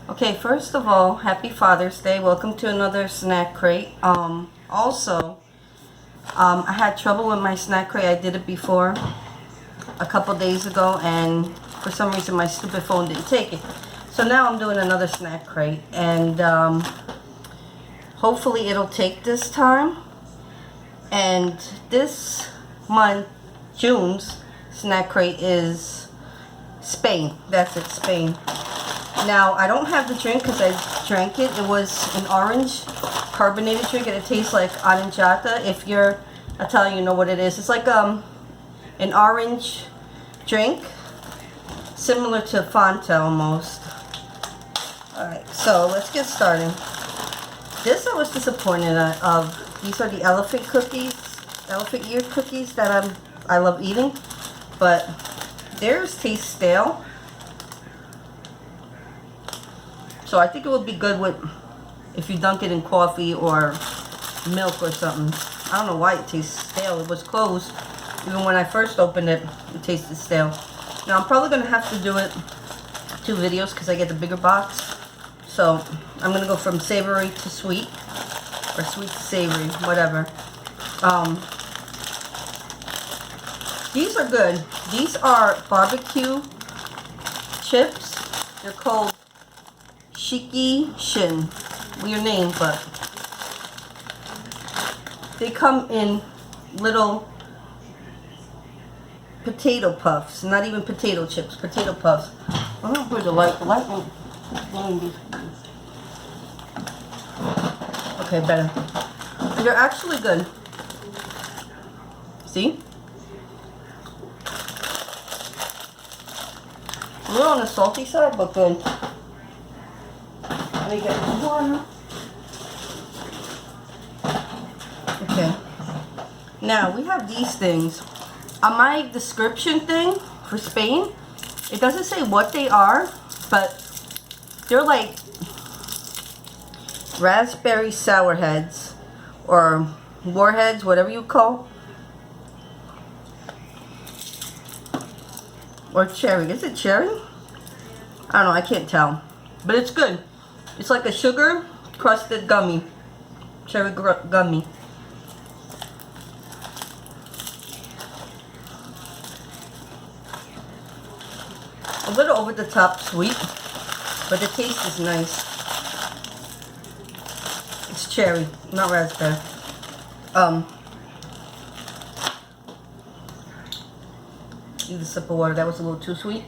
Okay, first of all, happy Father's Day. Welcome to another snack crate. Also, I had trouble with my snack crate. I did it before a couple days ago, and for some reason my stupid phone didn't take it. So now I'm doing another snack crate, and hopefully it'll take this time. And this month, June's snack crate is Spain. That's it, Spain. Now, I don't have the drink because I drank it. It was an orange carbonated drink, and it tastes like aranciata. If you're Italian, you know what it is. It's like an orange drink, similar to Fanta almost. Alright, so let's get started. This I was disappointed of. These are the elephant cookies, elephant ear cookies that I love eating, but theirs taste stale. So I think it would be good with if you dunk it in coffee or milk or something. I don't know why it tastes stale. It was closed. Even when I first opened it, it tasted stale. Now I'm probably going to have to do it 2 videos because I get the bigger box. So I'm going to go from savory to sweet, or sweet to savory, whatever. These are good. These are barbecue chips. They're called Shiki Shin. Weird name, but they come in little potato puffs. Not even potato chips, potato puffs. I'm gonna put the light. The light won't. Okay, better. They're actually good. See? A little on the salty side, but good. Let me get one. Okay. Now, we have these things. On my description thing for Spain, it doesn't say what they are, but they're like raspberry sour heads or warheads, whatever you call, or cherry. Is it cherry? I don't know, I can't tell, but it's good. It's like a sugar crusted gummy, cherry gummy. A little over the top sweet, but the taste is nice. It's cherry, not raspberry. Need a sip of water. That was a little too sweet.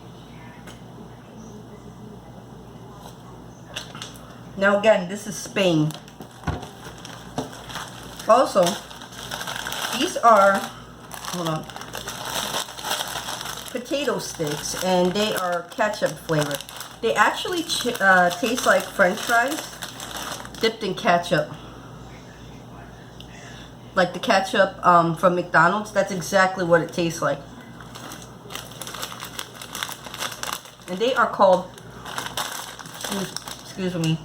Now again, this is Spain. Also, these are, hold on, potato sticks, and they are ketchup flavored. They actually taste like French fries dipped in ketchup. Like the ketchup from McDonald's, that's exactly what it tastes like. And they are called, excuse me,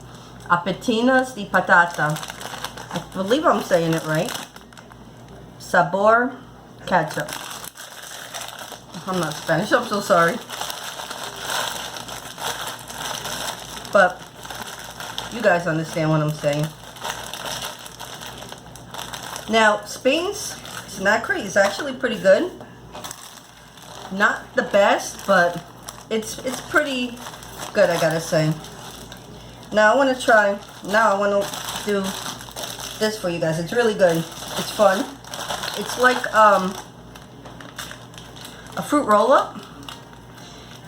Apetinas de patata. I believe I'm saying it right. Sabor ketchup. I'm not Spanish, I'm so sorry. But you guys understand what I'm saying. Now, Spain's snack crate is actually pretty good. Not the best, but it's pretty good, I gotta say. Now I want to try. Now I want to do this for you guys. It's really good. It's fun. It's like a fruit roll-up,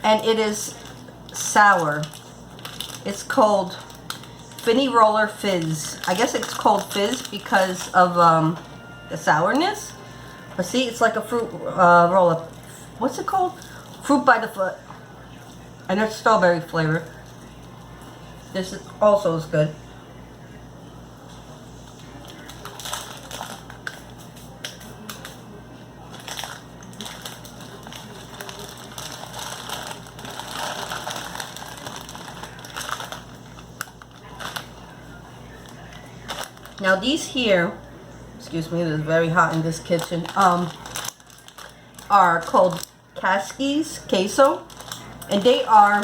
and it is sour. It's called Finny Roller Fizz. I guess it's called Fizz because of the sourness. But see, it's like a fruit roll-up. What's it called? Fruit by the foot. And it's strawberry flavor. This is also is good. Now these here, excuse me, it is very hot in this kitchen, are called Casquis queso, and they are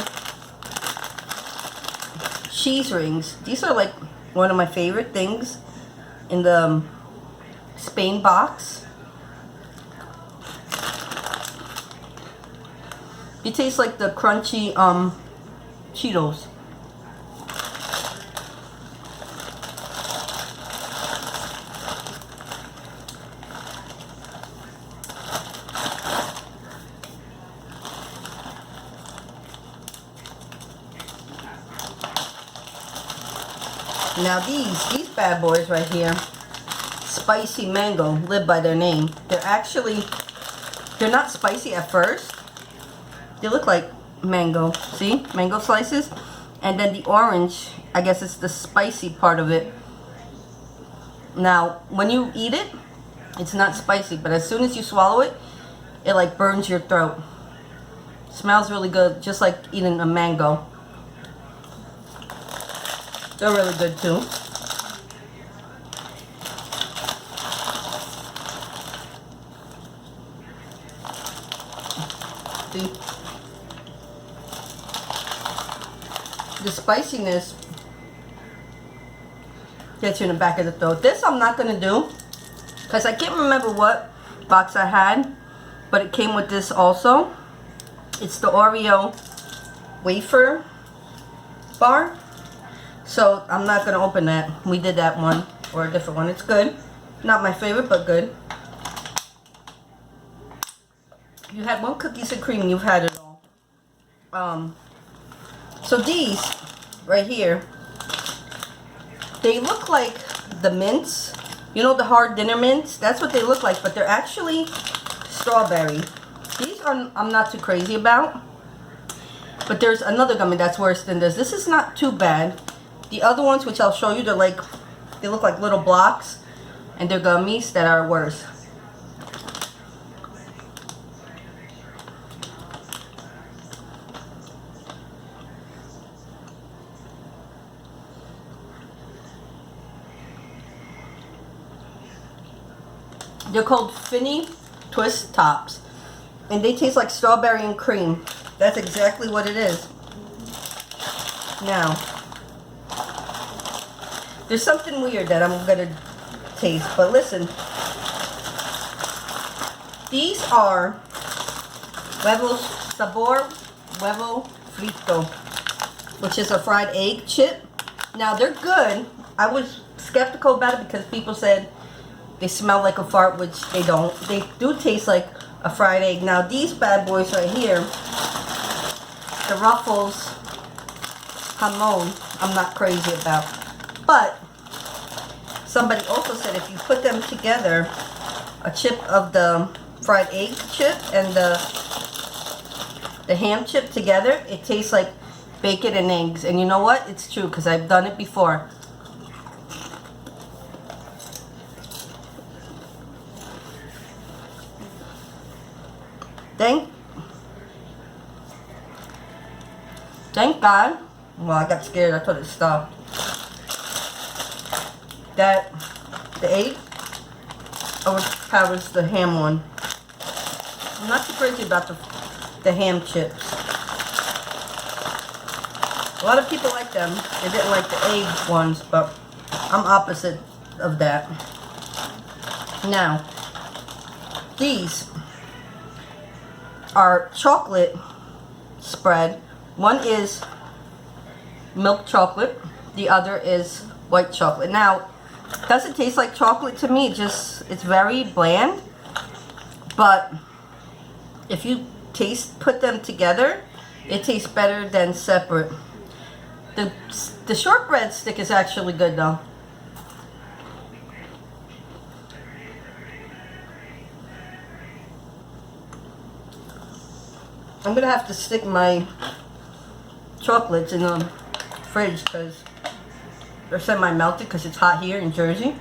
cheese rings. These are like one of my favorite things in the Spain box. It tastes like the crunchy Cheetos. Now these bad boys right here, spicy mango, live by their name. They're not spicy at first. They look like mango, see? Mango slices. And then the orange, I guess it's the spicy part of it. Now, when you eat it, it's not spicy, but as soon as you swallow it, it like burns your throat. Smells really good, just like eating a mango. They're really good too. See? The spiciness gets you in the back of the throat. This I'm not going to do because I can't remember what box I had, but it came with this also. It's the Oreo wafer bar. So I'm not going to open that. We did that one or a different one. It's good. Not my favorite, but good. You had one cookies and cream. You've had it all. So these right here, they look like the mints. You know the hard dinner mints? That's what they look like, but they're actually strawberry. These are I'm not too crazy about. But there's another gummy that's worse than this. This is not too bad. The other ones, which I'll show you, they look like little blocks, and they're gummies that are worse. They're called Finny Twist Tops, and they taste like strawberry and cream. That's exactly what it is. Now, there's something weird that I'm gonna taste, but listen. These are huevo frito, which is a fried egg chip. Now they're good. I was skeptical about it because people said they smell like a fart, which they don't. They do taste like a fried egg. Now these bad boys right here, the Ruffles Jamon, I'm not crazy about. But somebody also said if you put them together, a chip of the fried egg chip and the ham chip together, it tastes like bacon and eggs. And you know what? It's true because I've done it before. Thank God. Well, I got scared. I thought it stopped. That the egg overpowers the ham one. I'm not too crazy about the ham chips. A lot of people like them. They didn't like the egg ones, but I'm opposite of that. Now, these are chocolate spread. One is milk chocolate, the other is white chocolate. Now, it doesn't taste like chocolate to me. It's very bland. But if you put them together, it tastes better than separate. The shortbread stick is actually good though. I'm gonna have to stick my chocolates in the fridge because they're semi-melted because it's hot here in Jersey.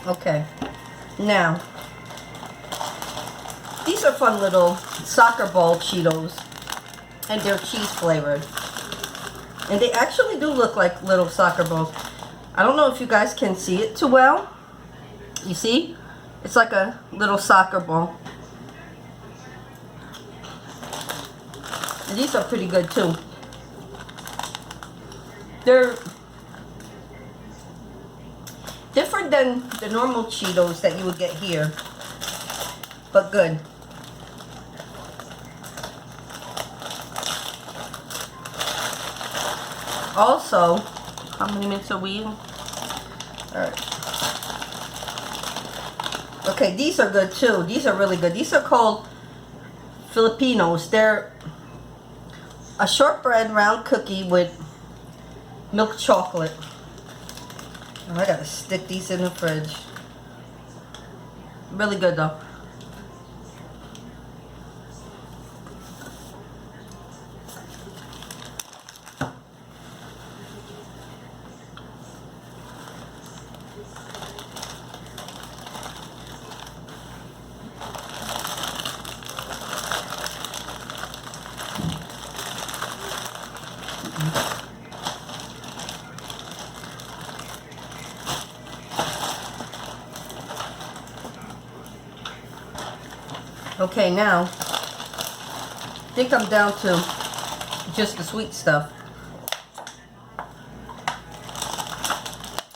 Okay, now these are fun little soccer ball Cheetos, and they're cheese flavored. And they actually do look like little soccer balls. I don't know if you guys can see it too well, You see? It's like a little soccer ball. And these are pretty good too. They're different than the normal Cheetos that you would get here, but good. Also, how many minutes are we in? Alright. Okay, these are good too. These are really good. These are called Filipinos. They're a shortbread round cookie with milk chocolate. Oh, I gotta stick these in the fridge. Really good though. Okay, now I think I'm down to just the sweet stuff.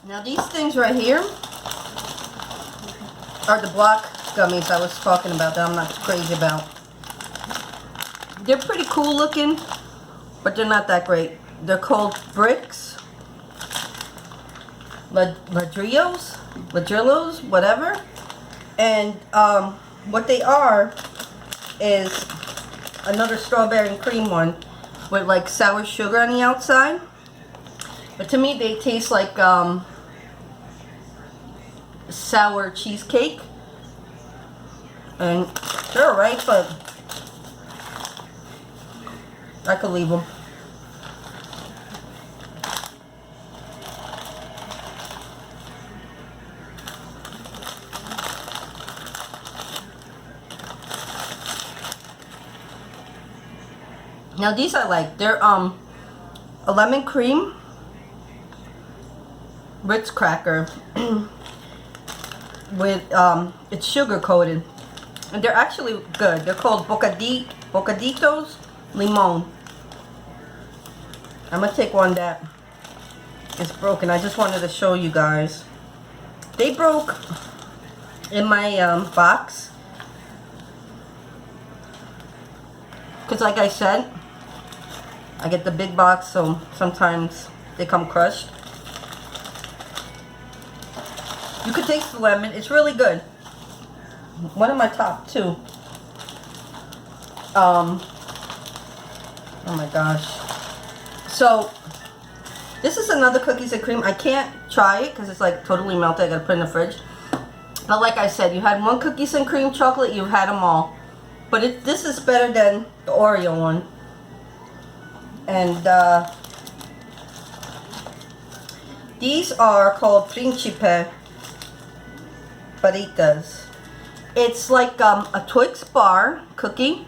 Now these things right here are the block gummies I was talking about that I'm not crazy about. They're pretty cool looking, but they're not that great. They're called Bricks, Ladrillos, whatever. And what they are is another strawberry and cream one with like sour sugar on the outside. But to me they taste like sour cheesecake. And they're alright, but I could leave them. Now these I like. They're a lemon cream Ritz cracker with it's sugar coated, and they're actually good. They're called Bocaditos Limon. I'm gonna take one that is broken. I just wanted to show you guys. They broke in my box because, like I said, I get the big box, so sometimes they come crushed. You could taste the lemon. It's really good. One of my top two. Oh my gosh. So this is another cookies and cream. I can't try it because it's like totally melted. I gotta put it in the fridge. But like I said, you had one cookies and cream chocolate, you've had them all. But this is better than the Oreo one. And these are called Principe Paritas. It's like a Twix bar cookie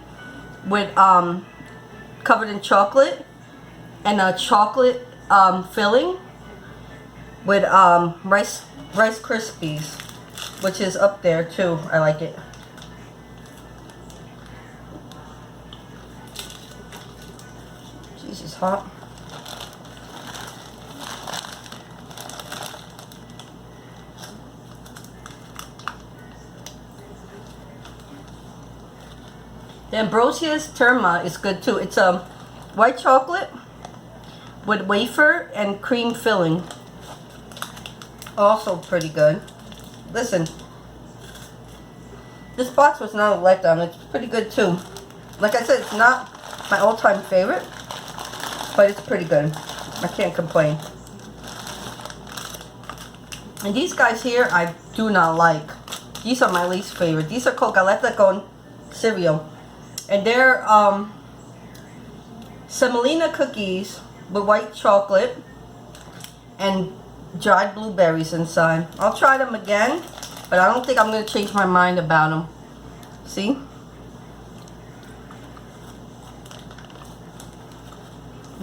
with covered in chocolate and a chocolate filling with Rice Krispies, which is up there too. I like it. Jeez, it's hot. The Ambrosia's Terma is good too. It's white chocolate with wafer and cream filling. Also pretty good. Listen, this box was not a letdown. It's pretty good too. Like I said, it's not my all-time favorite, but it's pretty good. I can't complain. And these guys here, I do not like. These are my least favorite. These are called Galeta con cereal. And they're semolina cookies with white chocolate and dried blueberries inside. I'll try them again, but I don't think I'm going to change my mind about them. See?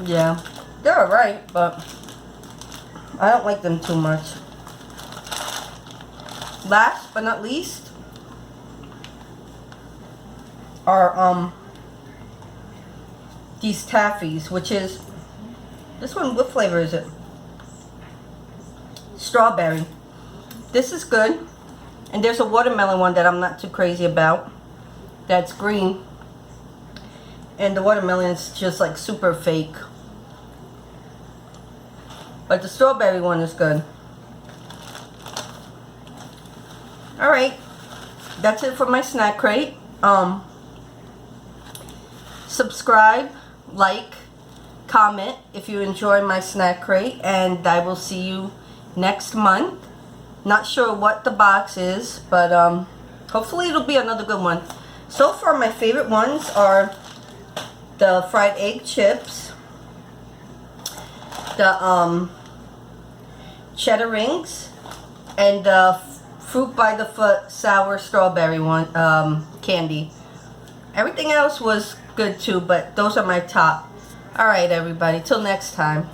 Yeah, they're alright, but I don't like them too much. last but not least are these taffies, which is this one. What flavor is it? Strawberry. This is good. And there's a watermelon one that I'm not too crazy about. That's green. And the watermelon is just like super fake. But the strawberry one is good. Alright. That's it for my snack crate. Subscribe, like, comment if you enjoy my snack crate. And I will see you next month. Not sure what the box is, but hopefully it'll be another good one. So far my favorite ones are the fried egg chips, the cheddar rings, and the fruit by the foot sour strawberry one candy. Everything else was good too, but those are my top. Alright everybody, till next time.